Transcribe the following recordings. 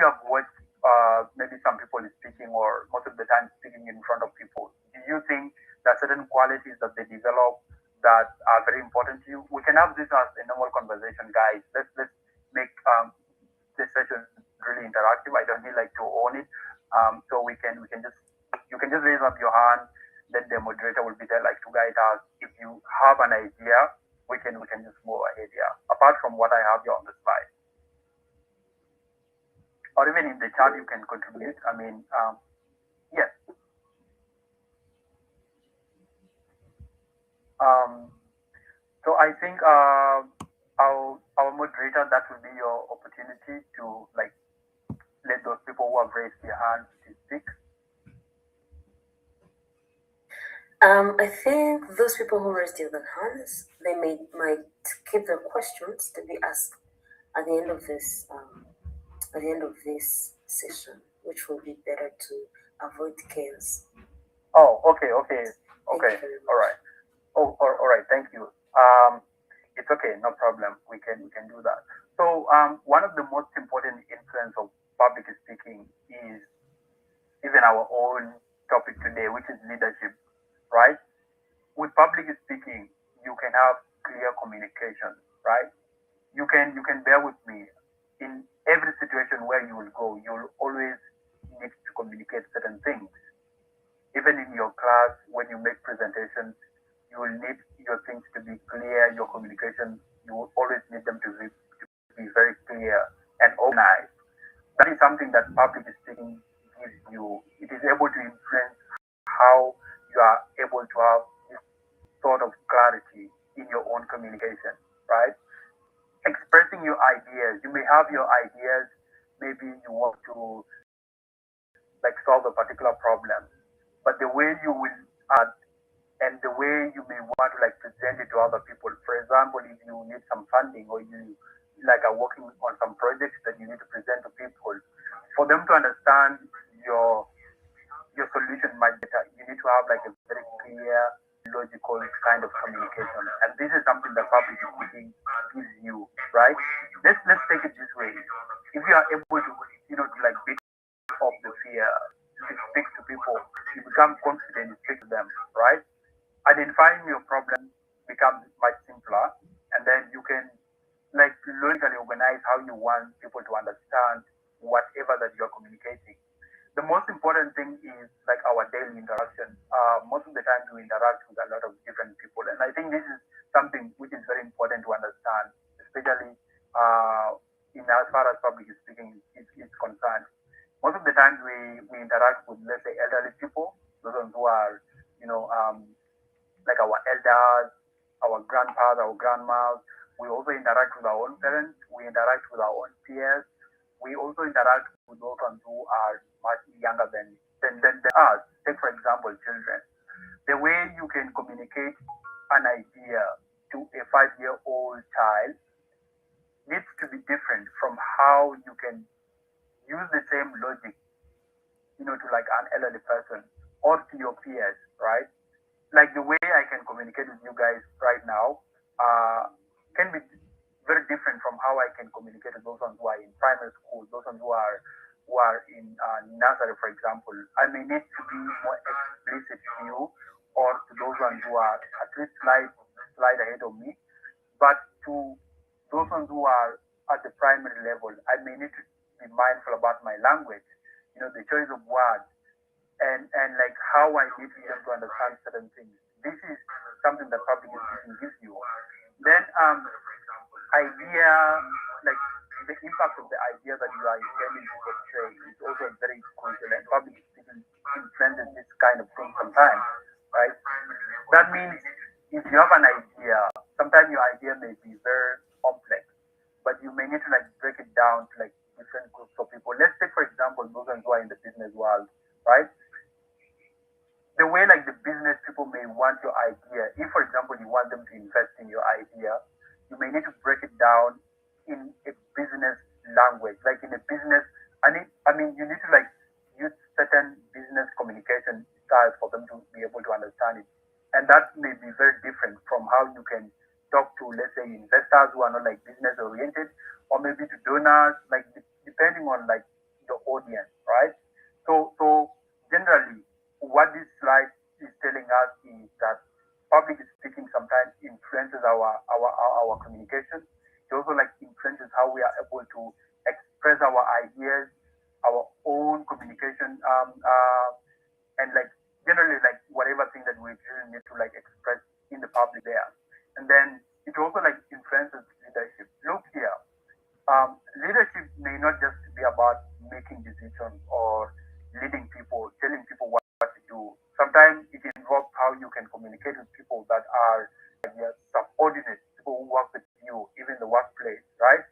you have watched maybe some people speaking or most of the time speaking in front of people, do you think that certain qualities that they develop that are very important to you? We can have this as a normal conversation, guys. Let's make this session really interactive. I don't really like to own it. So we can just you can just raise up your hand. Then the moderator will be there like to guide us. If you have an idea, we can just move ahead here. Apart from what I have here on the slide, or even in the chat, you can contribute. I mean, yes. Um, so I think our moderator, that will be your opportunity to like let those people who have raised their hands to speak. I think those people who raised their hands, they might keep their questions to be asked at the end of this session, which will be better to avoid chaos. Oh, okay, okay, Thank okay. you very All much. right. Oh, all right. Thank you. It's okay, no problem. We can do that. So, one of the most important influence of public speaking is even our own topic today, which is leadership, right? With public speaking, you can have clear communication, right? You can bear with me. In every situation where you will go, you will always need to communicate certain things. Even in your class, when you make presentations, you will need your things to be clear, your communication, you will always need them to be very clear and organized. That is something that public speaking gives you. It is able to influence how you are able to have this sort of clarity in your own communication, right? Expressing your ideas. You may have your ideas, maybe you want to like solve a particular problem, but the way you will and the way you may want to like present it to other people. For example, if you need some funding or you like are working on some projects that you need to present to people, for them to understand your your solution much better, you need to have like a very clear, logical kind of communication. And this is something that public speaking gives you, right? Let's take it this way. If you are able to, to like beat off the fear, to speak to people, you become confident, you speak to them, right? Identifying your problem becomes much simpler, and then you can like logically organize how you want people to understand whatever that you're communicating. The most important thing is like our daily interaction. Most of the time we interact with a lot of different people, and I think this is something which is very important to understand, especially in as far as public speaking is concerned. Most of the times we interact with, let's say, elderly people, those ones who are, you know, like our elders, our grandpas, our grandmas. We also interact with our own parents. We interact with our own peers. We also interact with those ones who are much younger than us. Take, for example, children. The way you can communicate an idea to a 5-year-old child needs to be different from how you can use the same logic, to like an elderly person or to your peers, right? Like the way I can communicate with you guys right now can be very different from how I can communicate with those ones who are in primary school, those ones who are in nursery, for example. I may need to be more explicit to you or to those ones who are at least slide ahead of me, but to those ones who are at the primary level, I may need to be mindful about my language, the choice of words, and like how I need them to understand certain things. This is something that public speaking gives you. Then idea, like the impact of the idea that you are intending to portray is also very crucial, and public speaking influences this kind of thing sometimes, right? That means if you have an idea, sometimes your idea may be very complex, but you may need to like break it down to like different groups of people. Let's take for example those who are in the business world, right? The way like the business people may want your idea, if for example you want them to invest in your idea, you may need to break it down in a business language, like in a business. I mean, you need to like use certain business communication styles for them to be able to understand it, and that may be very different from how you can talk to, let's say, investors who are not like business oriented, or maybe to donors, like depending on like the audience, right? So generally, what this slide is telling us is that public speaking sometimes influences our communication. It also like influences how we are able to express our ideas, our own communication, and like generally like whatever thing that we really need to like express in the public there. And then it also like influences leadership. Look here, leadership may not just be about making decisions or leading people, telling people what to do. Sometimes it involves how you can communicate with people that are your subordinates, people who work with you, even the workplace, right?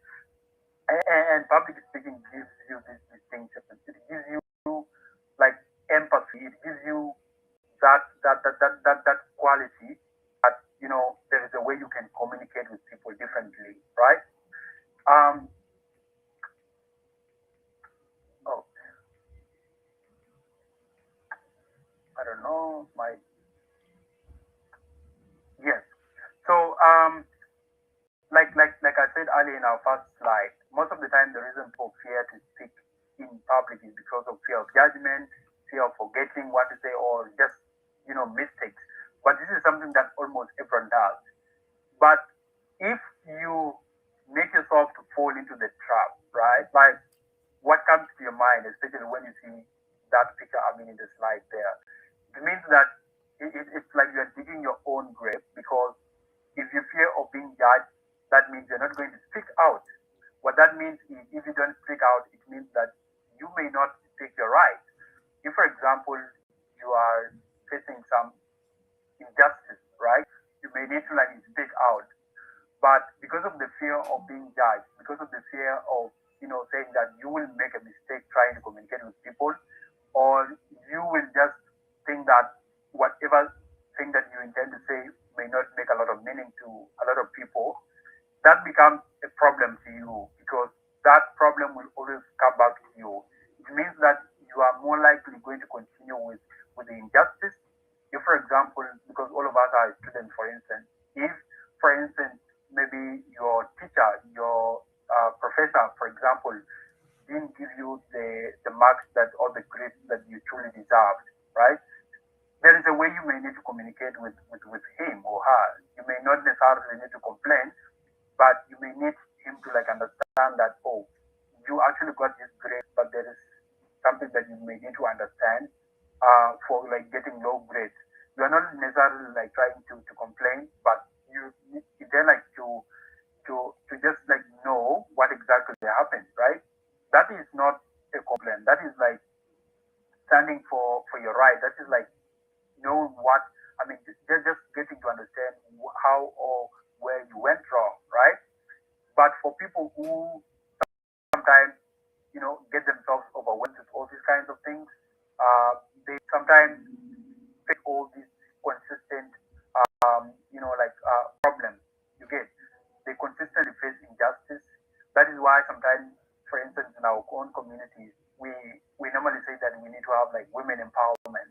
And public speaking gives you this distinction. It gives you like empathy. It gives you that quality that there is a way you can communicate with people differently, right? Um, oh, I don't know my yes. So like I said earlier in our first slide, most of the time the reason for fear to speak in public is because of fear of judgment, fear of forgetting what to say, or just mistakes. But this is something that almost everyone does. But if you make yourself to fall into the trap, right? Like what comes to your mind, especially when you see that picture, I mean, in the slide there, it means that it's like you're digging your own grave because if you fear of being judged, that means you're not going to speak out. What that means is if you don't speak out, it means that you may not take your right. If, for example, you are facing some injustice, right? You may need to like speak out. But because of the fear of being judged, because of the fear of saying that you will make a mistake trying to communicate with people, or you will just think that whatever thing that you intend to say may not make a lot of meaning to a lot of people, that becomes a problem to you because that problem will always come back to you. It means that you are more likely going to continue with the injustice. If, for example, because all of us are students, for instance, if, for instance, maybe your teacher, your professor, for example, didn't give you the marks that or the grades that you truly deserved, right? There is a way you may need to communicate with him or her. You may not necessarily need to complain, but you may need him to like understand that, oh, you actually got this grade, but there is something that you may need to understand for like getting low grades. You are not necessarily like trying to complain, but you then like to just like know what exactly happened, right? That is not a complaint. That is like standing for your right. That is like knowing what I mean. Just getting to understand how or where you went wrong, right? But for people who sometimes get themselves overwhelmed with all these kinds of things, they sometimes face all these consistent problems. You get they consistently face injustice. That is why sometimes, for instance, in our own communities, we normally say that we need to have like women empowerment,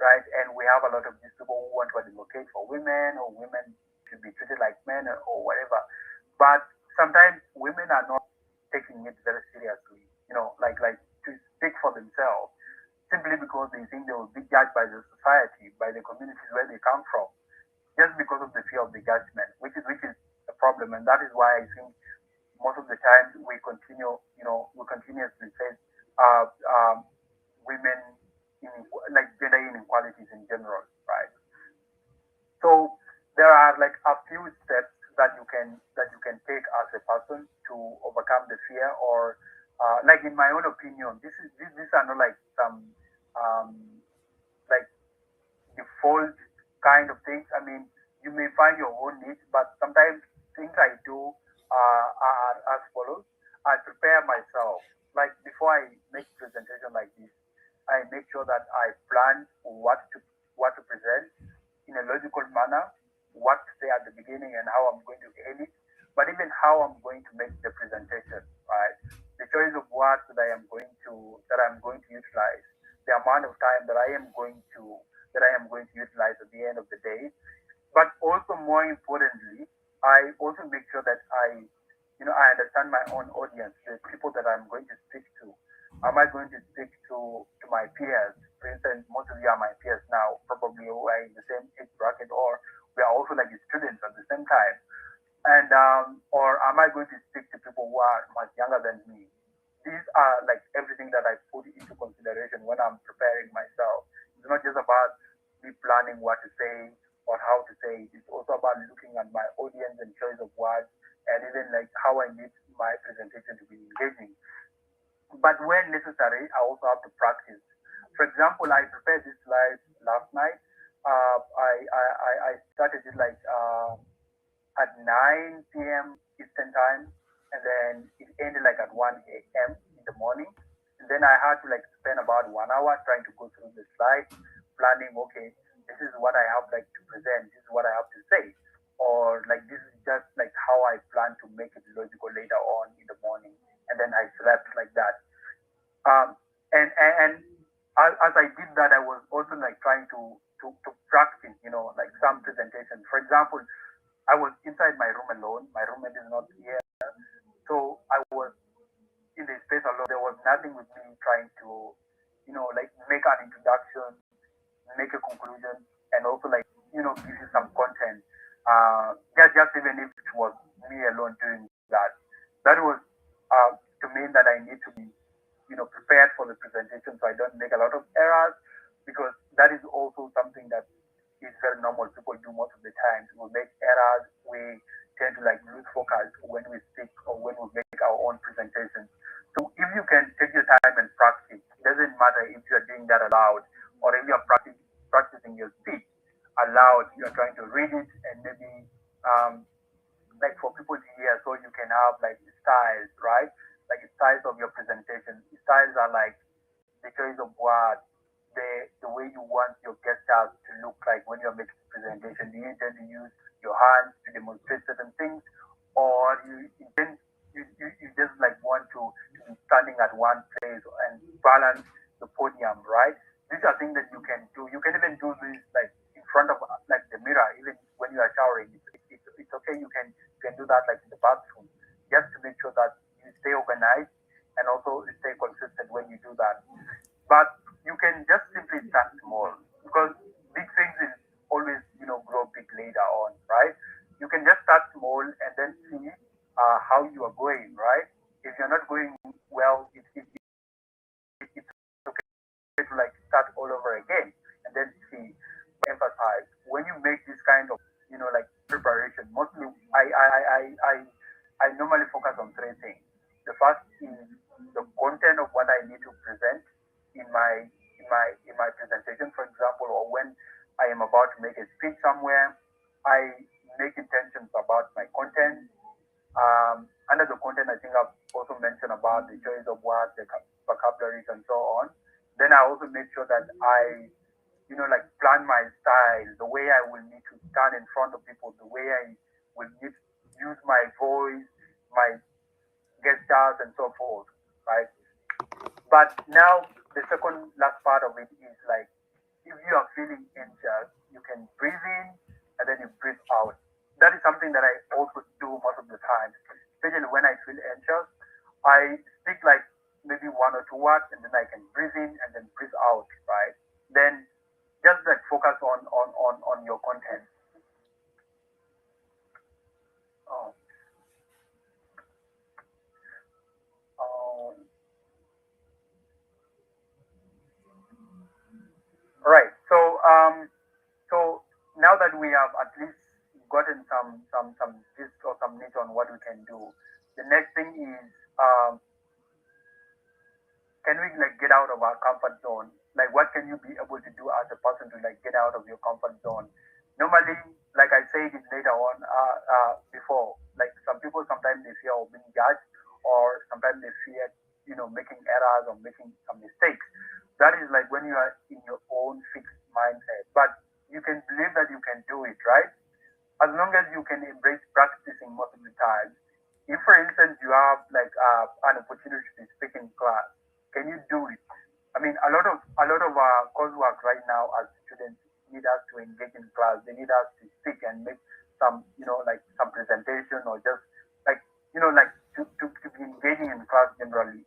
right? And we have a lot of these people who want to advocate for women or women should be treated like men or whatever. But sometimes women are not taking it very seriously, like to speak for themselves simply because they think they will be judged by the society, by the communities where they come from just because of the fear of the judgment, which is a problem, and that is why I think most of the time we continuously face uh, um, women in like gender inequalities in general, right? So there are like a few steps that you can take as a person to overcome the fear, or like in my own opinion, these are not like some um, like default kind of things. I mean, you may find your own needs, but sometimes things I do are as follows. I prepare myself. Like before I make presentation like this, I make sure that I plan what to present in a logical manner, what to say at the beginning and how I'm going to end it, but even how I'm going to make the presentation, right? The choice of words that I'm going to utilize, the amount of time that I am going to utilize at the end of the day. But also more importantly, I also make sure that I understand my own audience, the people that I'm going to speak to. Am I going to speak to my peers? For instance, most of you are my peers now, probably we are in the same age bracket, or we are also like students at the same time. And or am I going to speak to people who are much younger than me? These are like everything that I put into consideration when I'm preparing myself. It's not just about me planning what to say or how to say it. It's also about looking at my audience and choice of words, and even like how I need my presentation to be engaging. But when necessary, I also have to practice. For example, I prepared this slide last night. I started it like at 9 p.m. Eastern time, and then it ended like at 1 a.m. in the morning. And then I had to like spend about 1 hour trying to go through the slides, planning. Okay, this is what I have like to present. This is what I have to say, or like this is just like how I plan to make it logical later on in the morning. And then I slept like that. Um, and as I did that, I was also like trying to practice, like some presentation. For example, I was inside my room alone. My roommate is not here. So I was in the space alone. There was nothing with me trying to, like make an introduction, make a conclusion, and also like, give you some content. Just even if it was me alone doing that. That was to mean that I need to be, prepared for the presentation so I don't make a lot of errors, because that is also something that is very normal. People do most of the time. We make errors. We tend to like lose focus when we speak or when we make our own presentations. So if you can take your time and practice, it doesn't matter if you're doing that aloud or if you're practicing your speech aloud, you're trying to read it and maybe um, like for people to hear, so you can have like styles, right? Like styles of your presentation. Styles are like the choice of words, the way you want your gestures to look like when you're making a presentation. Do you intend to use your hands to demonstrate certain things, or you intend you just like want to be standing at one place and balance the podium, right? These are things that you can do. You can even do this like in front of like the mirror, even when you are showering. It's okay. You can do that like in the bathroom, just to make sure that you stay organized and also stay consistent when you do that. But you can just simply start small, because big things is always, grow big later on, right? You can just start small and then see how you are going, right? If you're not going well, it's okay to like start all over again and then see. Emphasize when you make this kind of, like preparation. Mostly, I normally focus on three things. The first is the content of what I need to present in my presentation, for example, or when I am about to make a speech somewhere, I make intentions about my content. Under the content, I think I've also mentioned about the choice of words, the vocabularies, and so on. Then I also make sure that I, like plan my style, the way I will need to stand in front of people, the way I will need to use my voice, my gestures, and so forth, right? But now the second last part of it is like, if you are feeling anxious, you can breathe in and then you breathe out. That is something that I also do most of the time, especially when I feel anxious. I speak like maybe one or two words and then I can breathe in and then breathe out, right? Then just like focus on your content. Oh, um, right. So now that we have at least gotten some gist or some niche on what we can do, the next thing is, can we like get out of our comfort zone? Like what can you be able to do as a person to like get out of your comfort zone? Normally, like I said it later on, before, like some people sometimes they fear of being judged, or sometimes they fear, making errors or making some mistakes. That is like when you are in your own fixed mindset. But you can believe that you can do it, right? As long as you can embrace practicing most of the time. If, for instance, you have like an opportunity to speak in class, can you do it? I mean, a lot of coursework right now as students need us to engage in class. They need us to speak and make some, like some presentation, or just like, like to be engaging in class generally.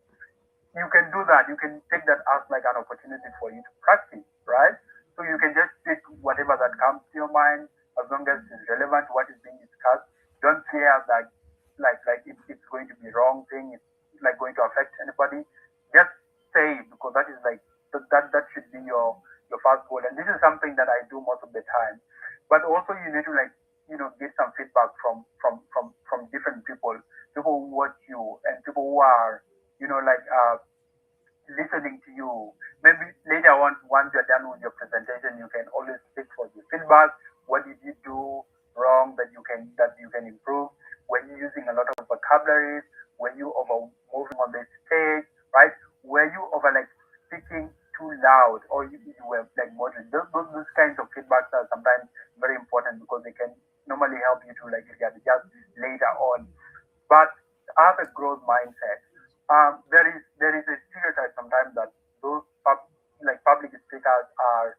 you can do that. You can take that as like an opportunity for you to practice, right? So you can just speak whatever that comes to your mind as long as it's relevant to what is being discussed. Don't fear that like it's going to be wrong thing, it's like going to affect anybody. Just say it because that is like that should be your first goal. And this is something that I do most of the time. But also you need to like, get some feedback from different people who watch you and people who are, like listening to you. Maybe later on, once you're done with your presentation, you can always seek for the feedback. What did you do wrong that you can improve? Were you using a lot of vocabularies? Were you over moving on the stage? Right? Were you over like speaking too loud, or you were like moderate? Those kinds of feedbacks are sometimes very important because they can normally help you to like readjust later on. But have a growth mindset. There is a stereotype sometimes that those public speakers are,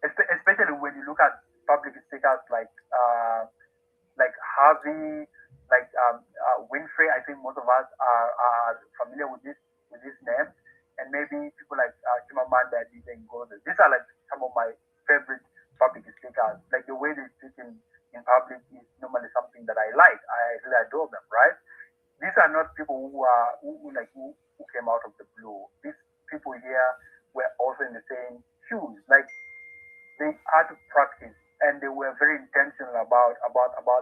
especially when you look at public speakers like Harvey, like Winfrey. I think most of us are familiar with this name, and maybe people like Chimamanda and Ngozi. These are like some of my favorite public speakers. Like the way they speak in public is normally something that I like. I really adore them, right? These are not people who came out of the blue. These people here were also in the same shoes. Like they had to practice and they were very intentional about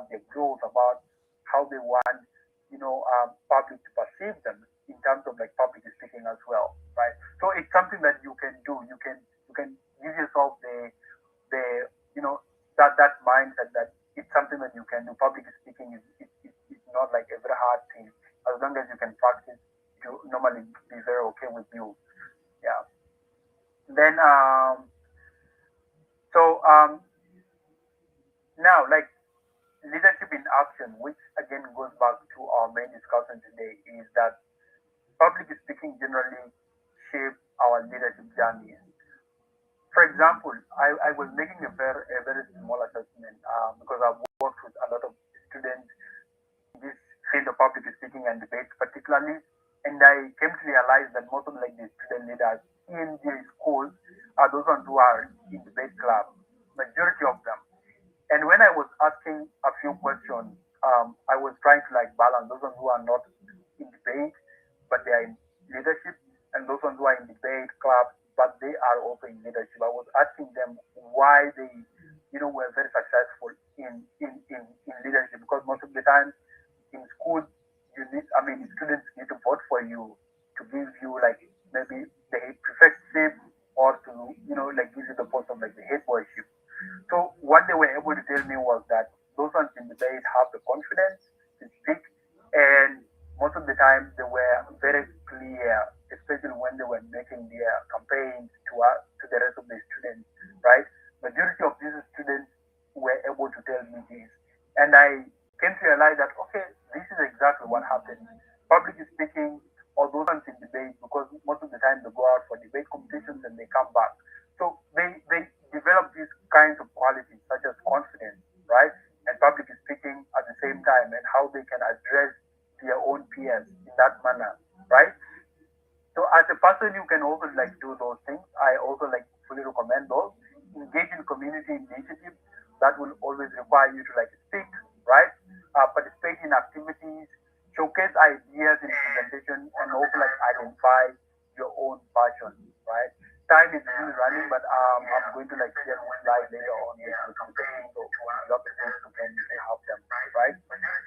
their growth, about how they want, public to perceive them in terms of like public speaking as well, right? So it's something that you can do. You can give yourself the that mindset that it's something that you can do. Public speaking is not like a very hard thing. As long as you can practice, it will normally be very okay with you. Yeah. Then so now like leadership in action, which again goes back to our main discussion today, is that public speaking generally shape our leadership journey. For example, I was making a very small assessment because I've worked with a lot of students in this field of public speaking and debate particularly, and I came to realize that most of like the student leaders in the schools are those ones who are in debate club, majority of them. And when I was asking a few questions, I was trying to like balance those ones who are not in debate, but they are in leadership, and those ones who are in debate clubs, but they are also in leadership. I was asking them why they, were very successful in leadership because most of the time in school, students need to vote for you to give you like maybe the head prefectship or to, like give you the post of like the head worship. So what they were able to tell me was that those ones in debate have the confidence to speak, and most of the time they were very clear, especially when they were making their campaigns to the rest of the students, right? Majority of these students were able to tell me this, and I came to realize that okay, this is exactly what happened. Public speaking, or those ones in debate, because most of the time they go out for debate competitions and they come back. So they develop these kinds of qualities such as confidence, right? And public speaking at the same time and how they can address their own peers in that manner, right? So as a person, you can also like do those things. I also like fully recommend those. Engage in community initiatives that will always require you to like speak, right? Participate in activities, showcase ideas in presentation, and also like identify your own passion, right? Time is really running, but I'm going to like share this slide later on with the team, so you have the tools you can help them, right?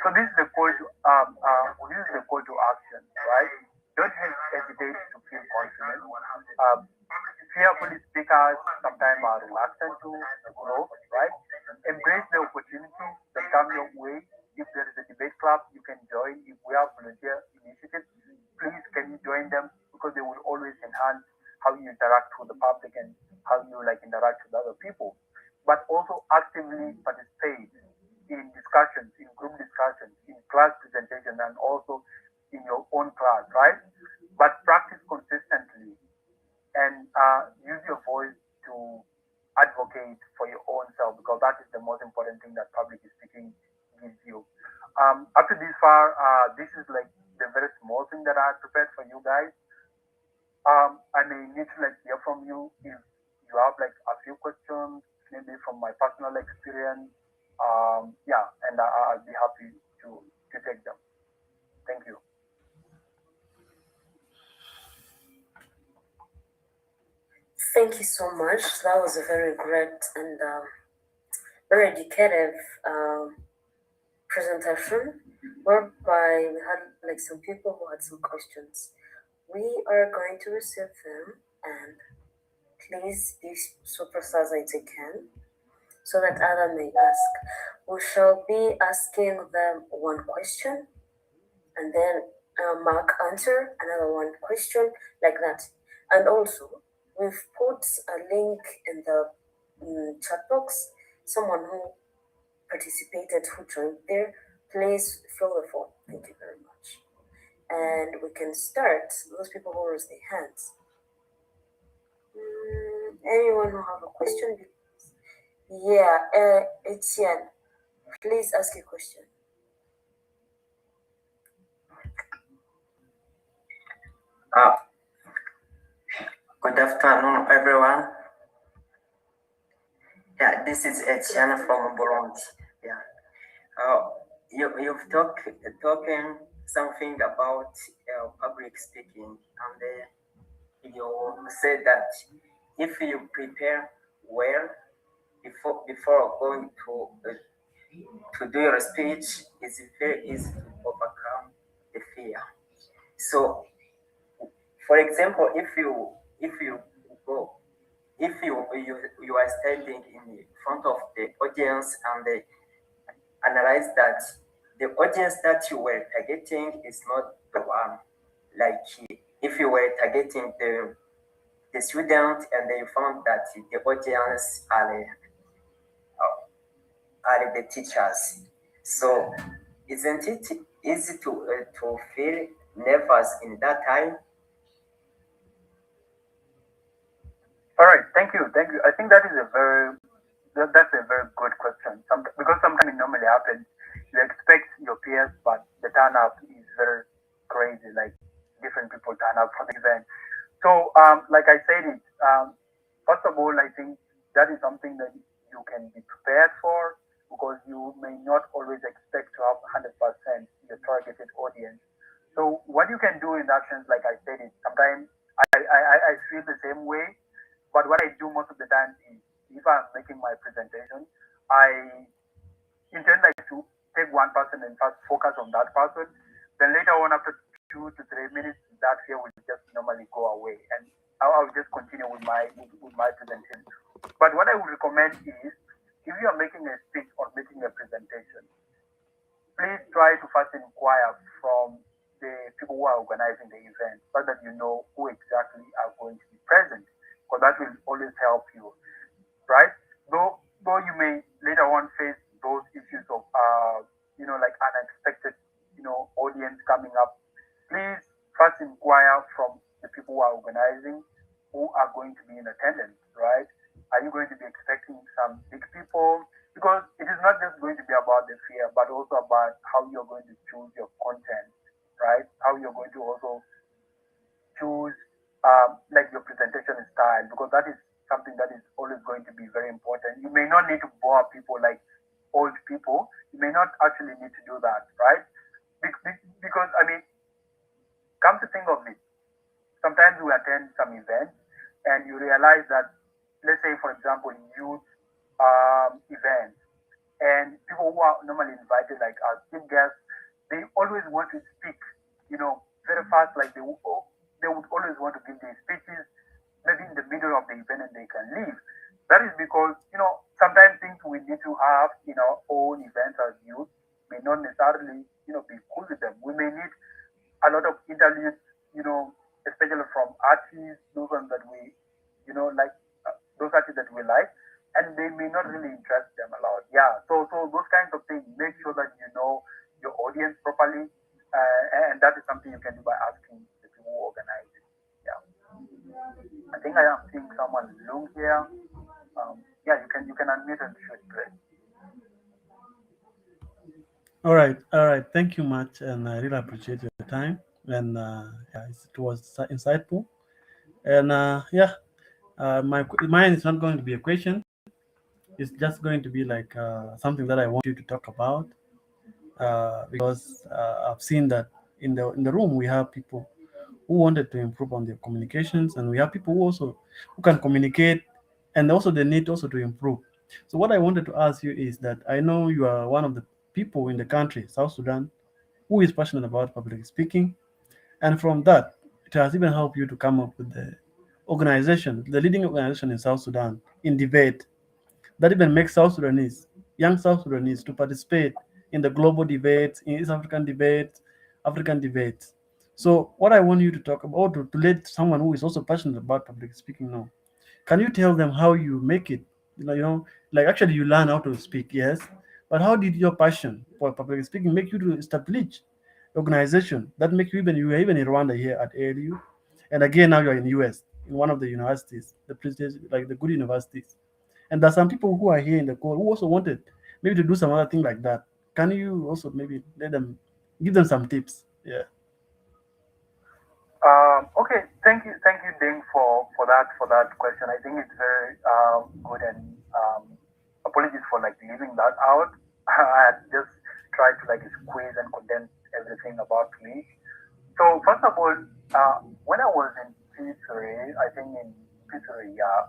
So this is the call to action, right? Don't hesitate to feel confident. Fearful speakers sometimes are reluctant to grow, right? Embrace the opportunities that come your way. If there is a debate club, you can join. If we have volunteer initiatives, please can you join them because they will always enhance how you interact with the public and how you like interact with other people. But also actively participate in discussions, in group discussions, in class presentation, and also in your own class, right? But practice consistently and use your voice to advocate for your own self because that is the most important thing that public speaking gives you. Up to this far, this is like the very small thing that I prepared for you guys. may need to like hear from you if you have like a few questions, maybe from my personal experience. Yeah, and I'll be happy to take them. Thank you. Thank you so much. That was a very great and very educative presentation, whereby we had like some people who had some questions. We are going to receive them, and please be so precise as you can so that other may ask. We shall be asking them one question and then Mark answer another one question like that. And also, we've put a link in the chat box. Someone who participated, who joined there, please fill the form. Thank you very much. And we can start. Those people who raise their hands. Anyone who have a question? Yeah, Etienne, please ask your question. Good afternoon, everyone. Yeah, this is Etienne from Burundi. Yeah, you've talking something about public speaking, and you said that if you prepare well before going to do your speech, it's very easy to overcome the fear. So, for example, if you go if you are standing in front of the audience and they analyze that the audience that you were targeting is not the one, like if you were targeting the student and they found that the audience are the teachers, so isn't it easy to feel nervous in that time? All right, thank you, thank you. I think that is that's a very good question. Because sometimes it normally happens, you expect your peers, but the turn up is very crazy. Like different people turn up for the event. So, like I said, first of all, I think that is something that you can be prepared for because you may not always expect to have 100% your targeted audience. So, what you can do in that sense, like I said, it sometimes I feel the same way, but what I do most of the time is if I'm making my presentation, I intend like to take one person and first focus on that person. Then later on, after 2 to 3 minutes, that fear will just normally go away, and I'll just continue with my presentation. But what I would recommend is, if you are making a speech or making a presentation, please try to first inquire from the people who are organizing the event, so that you know who exactly are going to be present, because that will always help you, right? Though you may later on face those issues of like unexpected audience coming up, please first inquire from the people who are organizing, who are going to be in attendance, right? Are you going to be expecting some big people? Because it is not just going to be about the fear, but also about how you're going to choose your content, right? How you're going to also choose like your presentation style, because that is something that is always going to be very important. You may not need to bore people like old people. You may not actually need to do that, right? Because I mean, come to think of it, sometimes we attend some events and you realize that, let's say for example, youth events, and people who are normally invited like our chief guests, they always want to speak, very fast. Like they would always want to give their speeches, maybe in the middle of the event, and they can leave. That is because sometimes things we need to have in our own events as youth may not necessarily be cool with them. We may need a lot of interviews, especially from artists, those ones that we, like those artists that we like, and they may not really interest them a lot. Yeah, so those kinds of things, make sure that you know your audience properly, and that is something you can do by asking the people who organize it. Yeah, I think I am seeing someone loom here. Yeah, you can unmute and shoot, great. All right. Thank you much, and I really appreciate your time. And yeah, it was insightful. And yeah, mine is not going to be a question. It's just going to be like something that I want you to talk about, because I've seen that in the room we have people who wanted to improve on their communications, and we have people who can communicate, and also they need also to improve. So what I wanted to ask you is that I know you are one of the people in the country, South Sudan, who is passionate about public speaking, and from that, it has even helped you to come up with the leading organization in South Sudan in debate that even makes young South Sudanese, to participate in the global debates, in East African debates, African debates. So, what I want you to talk about, to let someone who is also passionate about public speaking know, can you tell them how you make it? Like actually you learn how to speak, yes, but how did your passion for public speaking make you to establish organization that make you were even in Rwanda here at ALU, and again now you're in US in one of the universities, the places like the good universities. And there's some people who are here in the call who also wanted maybe to do some other thing like that. Can you also maybe give them some tips? Yeah. Okay, thank you, Ding, for that question. I think it's very good, and apologies for like leaving that out. I had just tried to like squeeze and condense everything about me. So first of all, when I was in P3, I think in P3, yeah,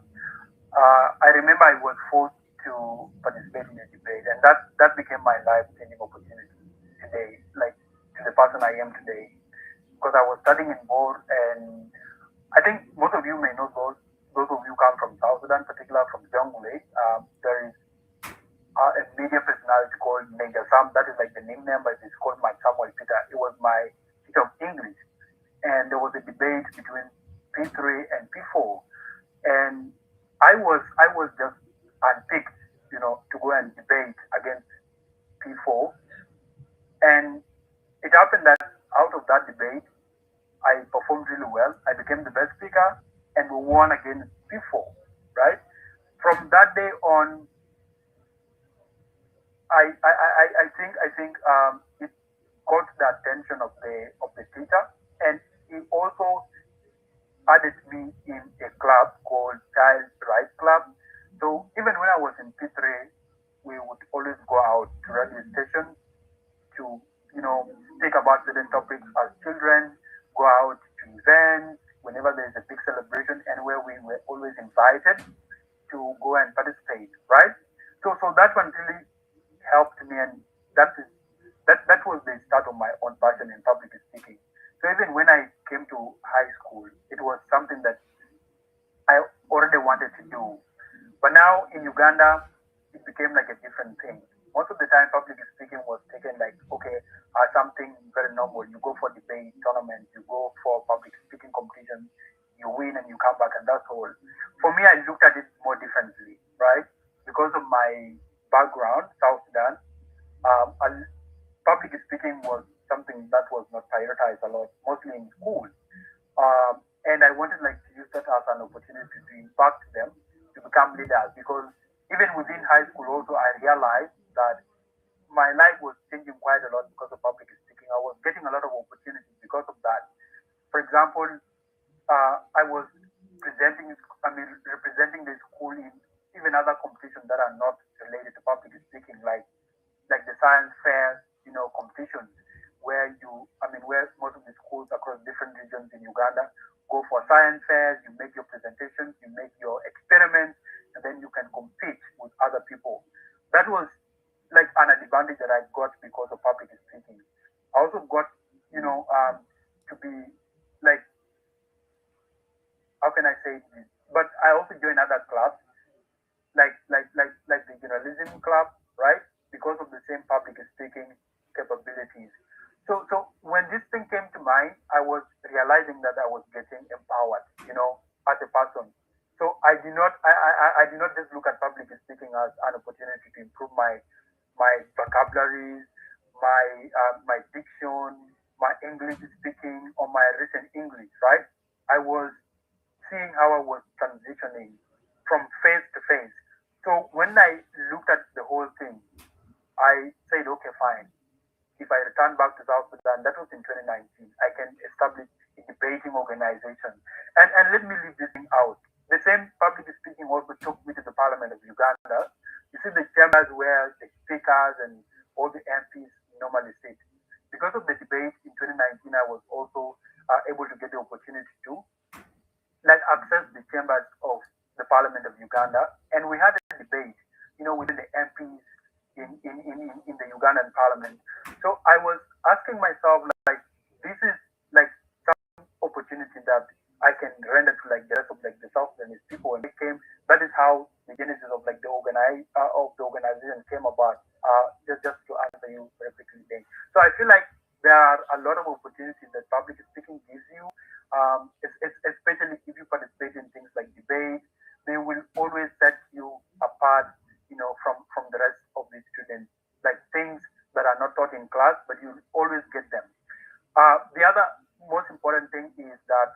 I remember I was forced to participate in a debate, and that became my life-changing opportunity today, like to the person I am today, because I was studying in board, and I think most of you may know those of you come from South Sudan, particularly from Jonglei. There is a media personality called Major Sam. That is like the nickname, but it's called my Samuel Peter. It was my teacher of English, and there was a debate between P3 and P4, and I was just unpicked, to go and debate against P4, and it happened that out of that debate, I performed really well. I became the best speaker, and we won against P4, right? From that day on, I think it got the attention of the teacher, and he also added me in a club called Child Rights Club. So even when I was in P3, we would always go out to radio stations to, speak about certain topics as children, go out to events, whenever there is a big celebration, anywhere we were always invited to go and participate, right? So that one really helped me, and that was the start of my own passion in public speaking. So even when I came to high school, it was something that I already wanted to do. But now in Uganda, it became like a different thing. Most of the time, public speaking was taken like, okay, something very normal. You go for debate tournaments, you go for public speaking competitions, you win and you come back, and that's all. For me, I looked at it more differently, right? Because of my background, South Sudan, public speaking was something that was not prioritized a lot, mostly in school. And I wanted like to use that as an opportunity to impact them to become leaders, because even within high school also I realized that my life was changing quite a lot because of public speaking. I was getting a lot of opportunities because of that. For example, I was representing the school in even other competitions that are not related to public speaking, like the science fair, competitions where where most of the schools across different regions in Uganda go for science fairs, you make your presentations, you make your experiments, and then you can compete with other people. That was like an advantage that I got because of public speaking. I also got, to be like, how can I say this? But I also joined other clubs like the journalism club, right? Because of the same public speaking capabilities. So when this thing came to mind, I was realizing that I was getting empowered, as a person. So I did not just look at public speaking as an opportunity to improve my vocabularies, my diction, my English speaking, or my written English, right? I was seeing how I was transitioning from phase to phase. So when I looked at the whole thing, I said, okay, fine. If I return back to South Sudan, that was in 2019, I can establish a debating organization. And let me leave this thing out. The same public speaking also took me to the Parliament of Uganda. You see the chambers where the speakers and all the MPs normally sit. Because of the debate in 2019, I was also able to get the opportunity to like access the chambers of the Parliament of Uganda, and we had a debate, within the MPs in the Ugandan Parliament. So I was asking myself, like, this is like some opportunity that I can render to like the rest of like the South Sudanese people. And it came. That is how the genesis of like the organization came about. Just to answer you very quickly, then. So I feel like there are a lot of opportunities that public speaking gives you. Especially if you participate in things like debate, they will always set you apart, from the rest of the students. Like things that are not taught in class, but you always get them. The other most important thing is that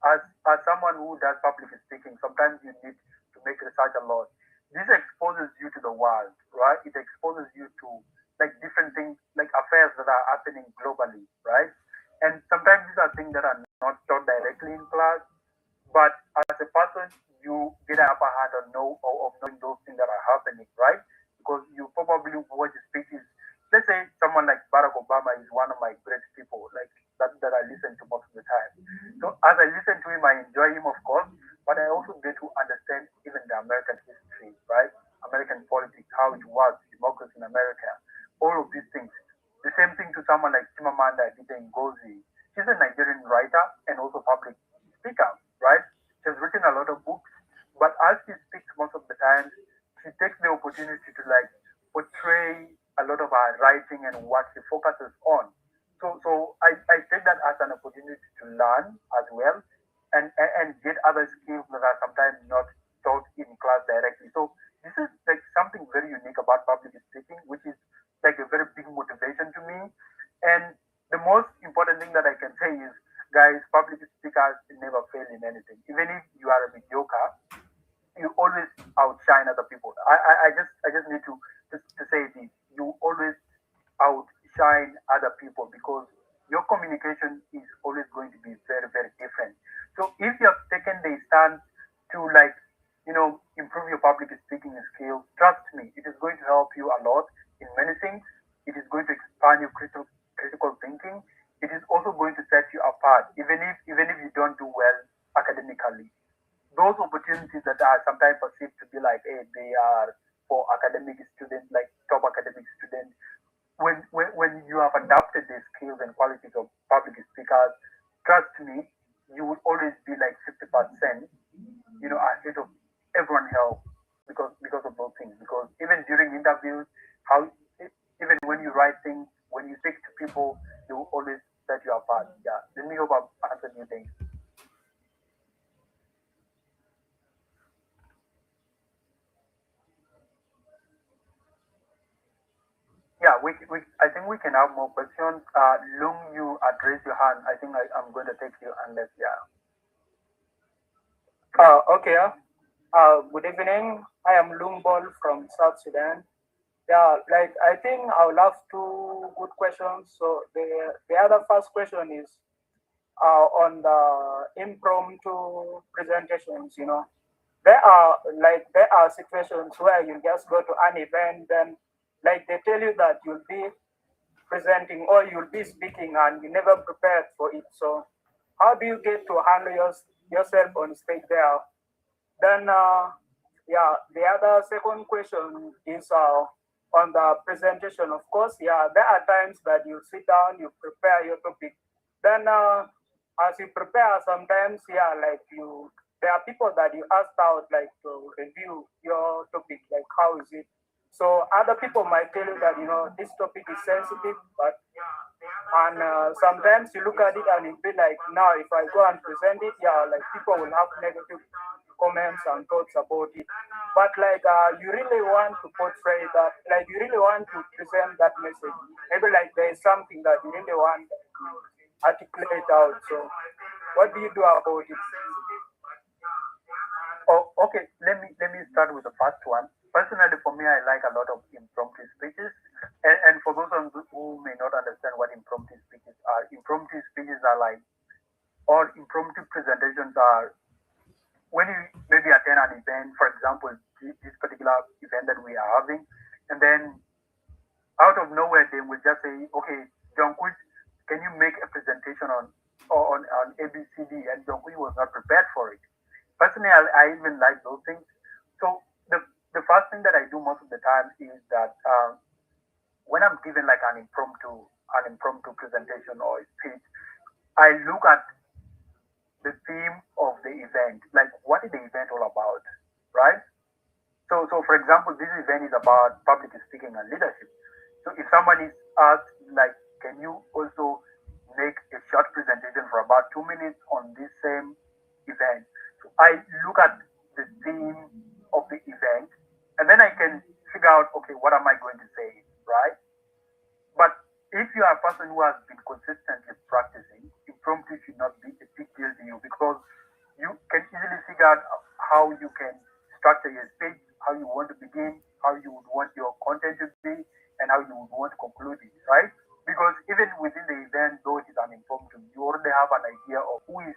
as someone who does public speaking, sometimes you need to make research a lot. This exposes you to the world, right? It exposes you to like different things, like affairs that are happening globally, right? And sometimes these are things that are not taught directly in class, but as a person, you get an upper hand of knowing those things that are happening, right? Because you probably watch speeches. Let's say someone like Barack Obama is one of my great people, like that I listen to most of the time. So as I listen to him, I enjoy him, of course, but I also get to understand even the American history, right? American politics, how it works, democracy in America, all of these things. The same thing to someone like Chimamanda Adichie Ngozi. She's a Nigerian writer and also public speaker, right? She's written a lot of books, but as she speaks most of the time, she takes the opportunity to like portray a lot of her writing and what she focuses on. So I take that as an opportunity to learn as well and get other skills that are sometimes not taught in class directly. So this is like something very unique about public speaking, which is like a very big motivation to me. And the most important thing that I can say is, guys, public speakers never fail in anything. Even if you are a mediocre, you always outshine other people. I just need to say this. You always outshine other people because your communication is always going to be very, very different. So if you have taken the stance to like, improve your public speaking skills, trust me, it is going to help you a lot in many things. It is going to expand your critical thinking. It is also going to set you apart, even if you don't do well academically. Those opportunities that are sometimes perceived to be like, hey, they are for academic students, like top academic students. When you have adapted the skills and qualities of public speakers, trust me, you will always be like 50%, ahead of everyone else because of those things. Because even during interviews, how even when you write things, when you speak to people, they will always set you apart. Yeah. Let me hope I've answered you things. Yeah, I think we can have more questions. Lung, you address your hand. I think I'm going to take you unless, yeah. Okay. Good evening. I am Lumbol from South Sudan. Yeah, like I think I will have two good questions. So the other first question is on the impromptu presentations. There are situations where you just go to an event and like they tell you that you'll be presenting or you'll be speaking and you never prepared for it. So how do you get to handle yourself on stage there? Then, yeah, the other second question is on the presentation. Of course, yeah, there are times that you sit down, you prepare your topic. Then, as you prepare, sometimes, yeah, like there are people that you asked out, like to review your topic, like how is it? So other people might tell you that this topic is sensitive, but and sometimes you look at it and you feel like now if I go and present it, yeah, like people will have negative comments and thoughts about it. But like you really want to portray that, like you really want to present that message. Maybe like there is something that you really want to articulate out. So what do you do about it? Oh, okay. Let me start with the first one. Personally, for me, I like a lot of impromptu speeches. And for those who may not understand what impromptu speeches are like or impromptu presentations are when you maybe attend an event, for example, this particular event that we are having, and then out of nowhere they will just say, okay, John Quiz, can you make a presentation on ABCD? And John Quiz was not prepared for it. Personally, I even like those things. So the first thing that I do most of the time is that when I'm given like an impromptu presentation or speech, I look at the theme of the event, like what is the event all about, right? So for example, this event is about public speaking and leadership. So if someone is asked, like, can you also make a short presentation for about 2 minutes on this same event? So I look at the theme of the event, and then I can figure out, okay, what am I going to say, right? But if you are a person who has been consistently practicing, impromptu should not be a big deal to you because you can easily figure out how you can structure your speech, how you want to begin, how you would want your content to be, and how you would want to conclude it, right? Because even within the event, though it is an impromptu, you already have an idea of who is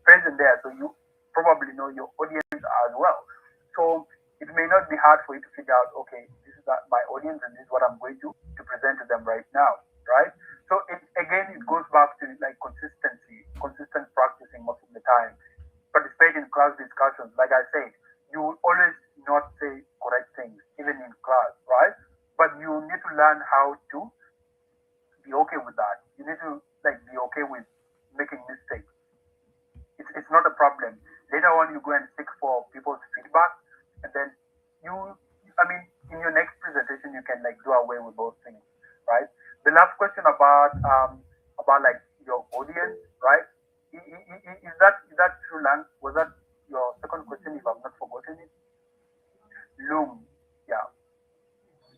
present there. So you probably know your audience as well. So it may not be hard for you to figure out, okay, this is my audience and this is what I'm going to present to them right now, right? So it goes back to like consistency, consistent practicing most of the time. Participate in class discussions. Like I said, you will always not say correct things, even in class, right? But you need to learn how to be okay with that. You need to like be okay with making mistakes. It's not a problem. Later on, you go and seek for people's feedback, and then you, I mean, in your next presentation, you can like do away with those things, right? The last question about like your audience, right? Is that true, Lang? Was that your second question? If I've not forgotten it, Loom, yeah.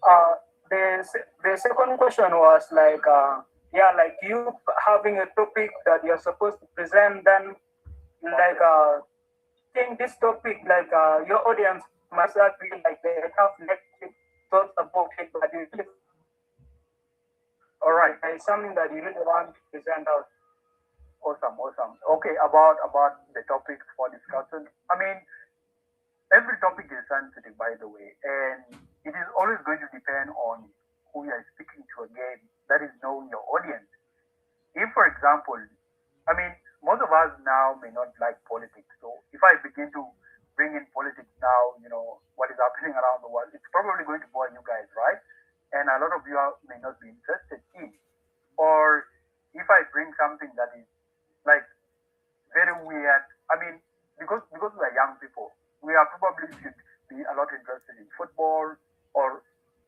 Uh, the second question was like, yeah, like you having a topic that you're supposed to present, then like think this topic, like your audience must not be like they have negative thoughts about it, but you really, All right. like, something that you really want to present out. Awesome, awesome. Okay, about the topic for discussion. I mean, every topic is sensitive, by the way, and it is always going to depend on who you are speaking to again. That is knowing your audience. If, for example, I mean, most of us now may not like politics. So if I begin to bring in politics now, what is happening around the world, it's probably going to bore you guys, right? And a lot of you may not be interested in. Or if I bring something that is like very weird. I mean, because we are young people, we are probably should be a lot interested in football or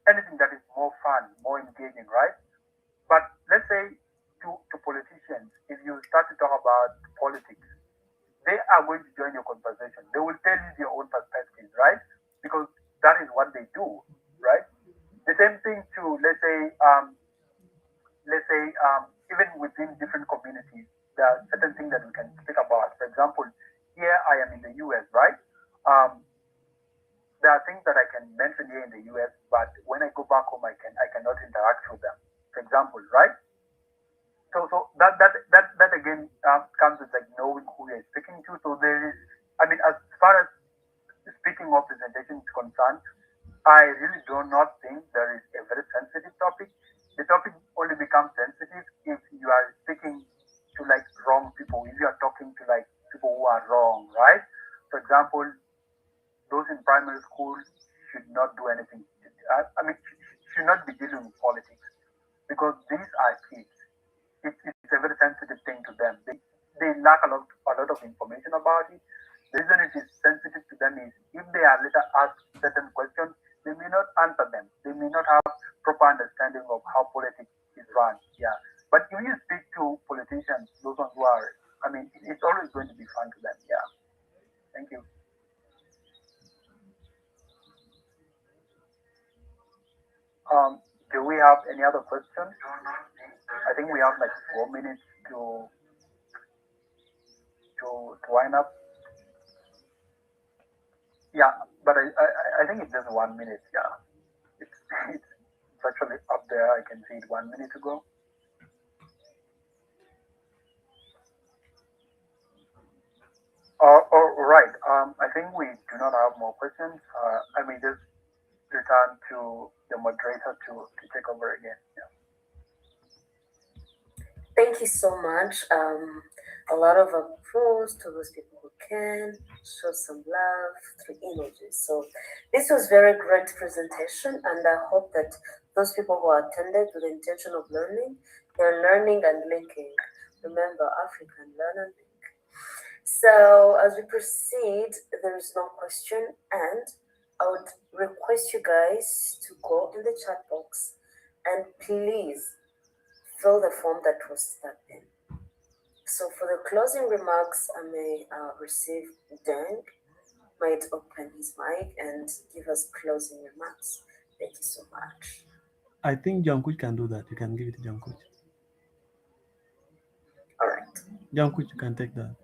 anything that is more fun, more engaging, right? But let's say to politicians, if you start to talk about politics, they are going to join your conversation. They will tell you their own perspectives, right? Because that is what they do, right? The same thing to let's say even within different communities, there are certain things that we can speak about. For example, here I am in the US, right? Um, there are things that I can mention here in the US, but when I go back home, I cannot interact with them. For example, right? So that again comes with like knowing who you're speaking to. So there is, I mean, as far as speaking of presentation is concerned, I really do not think there is a very sensitive topic. The topic only becomes sensitive if you are speaking to like wrong people, if you are talking to like people who are wrong, right? For example, those in primary school should not do anything. I mean, should not be dealing with politics because these are kids. It's a very sensitive thing to them. They lack a lot of information about it. The reason it is sensitive to them is if they are later asked certain questions, they may not answer them. They may not have proper understanding of how politics is run. Yeah. But if you speak to politicians, those ones who are, I mean, it's always going to be fun to them. Yeah. Thank you. Do we have any other questions? I think we have like 4 minutes to wind up. Yeah, but I think it's just 1 minute. Yeah, it's it's actually up there. I can see it 1 minute ago. All right. I think we do not have more questions. I may just return to the moderator to take over again. Yeah. Thank you so much. A lot of applause to those people who can show some love through emojis. So this was very great presentation, and I hope that those people who attended with the intention of learning, they're learning and linking. Remember, African learn and link. So as we proceed, there is no question, and I would request you guys to go in the chat box and please fill the form that was typed in. So for the closing remarks, I may receive Deng might open his mic and give us closing remarks. Thank you so much. I think Jungkook can do that. You can give it to Jungkook. All right. Jungkook, you can take that.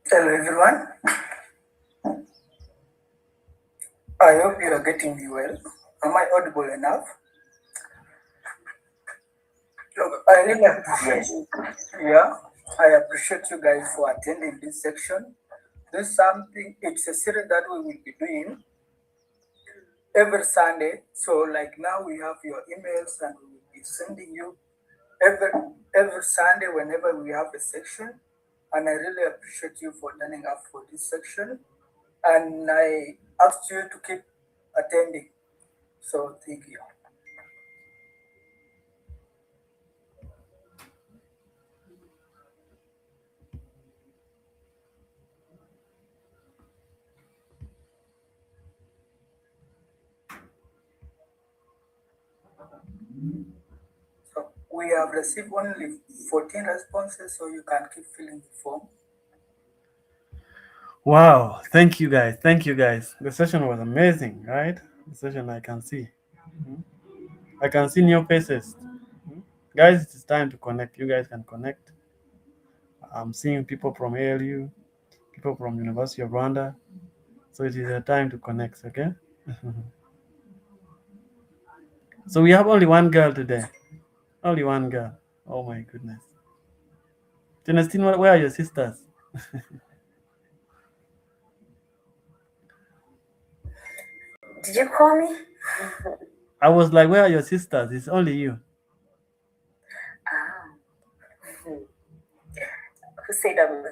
Hello everyone. I hope you are getting me well. Am I audible enough? Look, I really appreciate I appreciate you guys for attending this section. This is something, it's a series that we will be doing every Sunday. So like now we have your emails and we will be sending you every Sunday whenever we have a section. And I really appreciate you for turning up for this section. And I ask you to keep attending. So thank you. So we have received only 14 responses, so you can keep filling the form. Wow, thank you guys. Thank you guys. The session was amazing, right? The session I can see. I can see new faces. Guys, it's time to connect. You guys can connect. I'm seeing people from ALU, people from University of Rwanda. So it is a time to connect, okay? So we have only one girl today. Only one girl. Oh my goodness. Celestine, where are your sisters? Did you call me? I was like, where are your sisters? It's only you. Who said I'm